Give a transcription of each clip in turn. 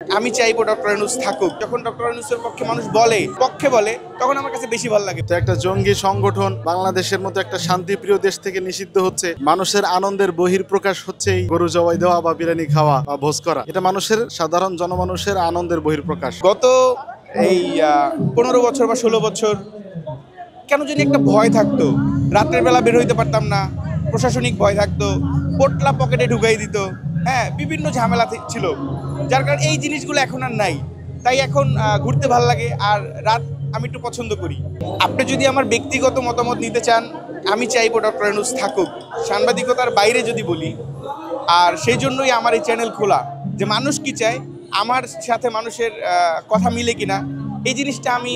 আমি চাইবো ডক্টর ইউনূস থাকুক। যখন ডক্টর ইউনূসের পক্ষে মানুষ পক্ষে বলে, তখন আমার কাছে বেশি ভালো লাগে। তো একটা জঙ্গি সংগঠন বাংলাদেশের মতো একটা শান্তিপ্রিয় দেশ থেকে নিষিদ্ধ হচ্ছে। মানুষের আনন্দের বহিঃপ্রকাশ হচ্ছে এই গরু জবাই দেওয়া বা বিরিয়ানি খাওয়া বা ভোজ করা। এটা মানুষের, সাধারণ জনমানুষের আনন্দের বহিঃপ্রকাশ। গত এই 15 বছর বা 16 বছর কেন জানি একটা ভয় থাকতো, রাতের বেলা বের হইতে পারতাম না, প্রশাসনিক ভয় থাকতো, পোটলা পকেটে ঢুকাই দিত, হ্যাঁ, বিভিন্ন ঝামেলা ছিল, যার কারণে এই জিনিসগুলো এখন আর নাই। তাই এখন ঘুরতে ভালো লাগে, আর রাত আমি একটু পছন্দ করি। আপনি যদি আমার ব্যক্তিগত মতামত নিতে চান, আমি চাইবো ডক্টর ইউনূস থাকুক, সাংবাদিকতার বাইরে যদি বলি। আর সেই জন্যই আমার এই চ্যানেল খোলা, যে মানুষ কি চায়, আমার সাথে মানুষের কথা মিলে কিনা, এই জিনিসটা আমি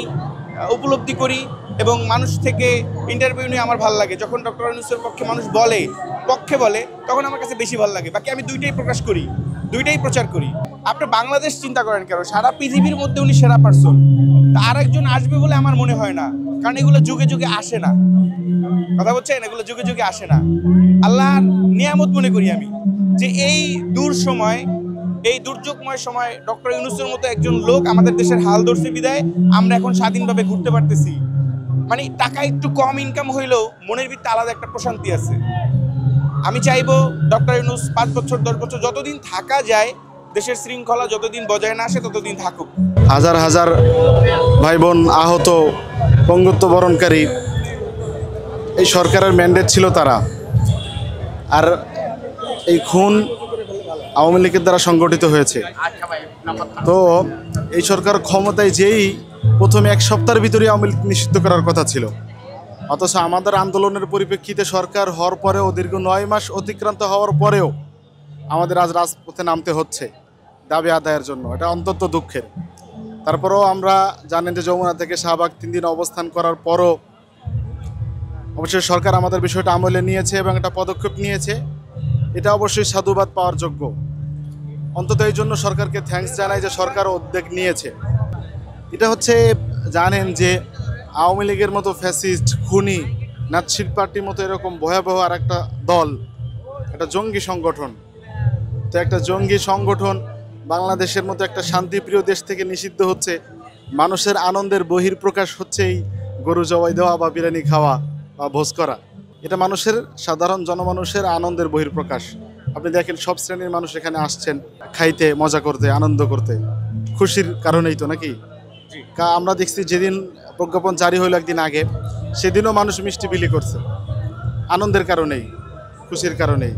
উপলব্ধি করি। এবং মানুষ থেকে ইন্টারভিউ নিয়ে আমার ভালো লাগে। যখন ডক্টর ইউনূসের পক্ষে মানুষ পক্ষে বলে, তখন আমার কাছে বেশি ভালো লাগে। বাকি আমি দুইটাই প্রকাশ করি, দুইটাই প্রচার করি। আপনি বাংলাদেশ চিন্তা করেন কেন, সারা পৃথিবীর মধ্যে উনি সেরা পারসন। তা আরেকজন আসবে বলে আমার মনে হয় না, কারণ এগুলো যুগে যুগে আসে না। কথা বলছেন, এগুলো যুগে যুগে আসে না। আল্লাহর নিয়ামত মনে করি আমি, যে এই এই দুর্যোগময় সময় ডক্টর ইউনূসের মতো একজন লোক আমাদের দেশের হাল ধরছে বিদায় আমরা এখন স্বাধীনভাবে ঘুরতে পারতেছি। মানে টাকা একটু কম ইনকাম হইলেও মনের ভিতরে আলাদা একটা প্রশান্তি আছে। আমি চাইবো ডক্টর ইউনূস 5 বছর 10 বছর যতদিন থাকা যায়, দেশের শৃঙ্খলা যতদিন বজায় না আসে ততদিন থাকুক। হাজার হাজার ভাই বোন আহত, পঙ্গুত্ব বরণকারী, এই সরকারের ম্যান্ডেট ছিল তারা। আর এই খুন আওয়ামী লীগের দ্বারা সংগঠিত হয়েছে। তো এই সরকার ক্ষমতায় যেই প্রথমে 1 সপ্তাহের ভিতরে আওয়ামী লীগ নিষিদ্ধ করার কথা ছিল, অথচ আমাদের আন্দোলনের পরিপ্রেক্ষিতে সরকার হওয়ার পরেও, দীর্ঘ 9 মাস অতিক্রান্ত হওয়ার পরেও আমাদের আজ রাজপথে নামতে হচ্ছে দাবি আদায়ের জন্য। এটা অন্তত দুঃখের। তারপরেও আমরা জানেন যে যমুনা থেকে শাহবাগ 3 দিন অবস্থান করার পরও অবশ্যই সরকার আমাদের বিষয়টা আমলে নিয়েছে এবং একটা পদক্ষেপ নিয়েছে। এটা অবশ্যই সাধুবাদ পাওয়ার যোগ্য। অন্তত এই জন্য সরকারকে থ্যাঙ্কস জানাই যে সরকার উদ্যোগ নিয়েছে। এটা হচ্ছে, জানেন যে আওয়ামী লীগের মতো ফ্যাসিস্ট, খুনি, নাৎসি পার্টির মতো এরকম ভয়াবহ আর একটা দল, একটা জঙ্গি সংগঠন। তো একটা জঙ্গি সংগঠন বাংলাদেশের মতো একটা শান্তিপ্রিয় দেশ থেকে নিষিদ্ধ হচ্ছে। মানুষের আনন্দের বহিঃপ্রকাশ হচ্ছে এই গরু জবাই দেওয়া বা বিরিয়ানি খাওয়া বা ভোজ করা। এটা মানুষের, সাধারণ জনমানুষের আনন্দের বহিঃপ্রকাশ। আপনি দেখেন সব শ্রেণীর মানুষ এখানে আসছেন খাইতে, মজা করতে, আনন্দ করতে, খুশির কারণেই তো নাকি। আমরা দেখছি যেদিন প্রজ্ঞাপন জারি হইল একদিন আগে, সেদিনও মানুষ মিষ্টি বিলি করছে, আনন্দের কারণেই, খুশির কারণেই।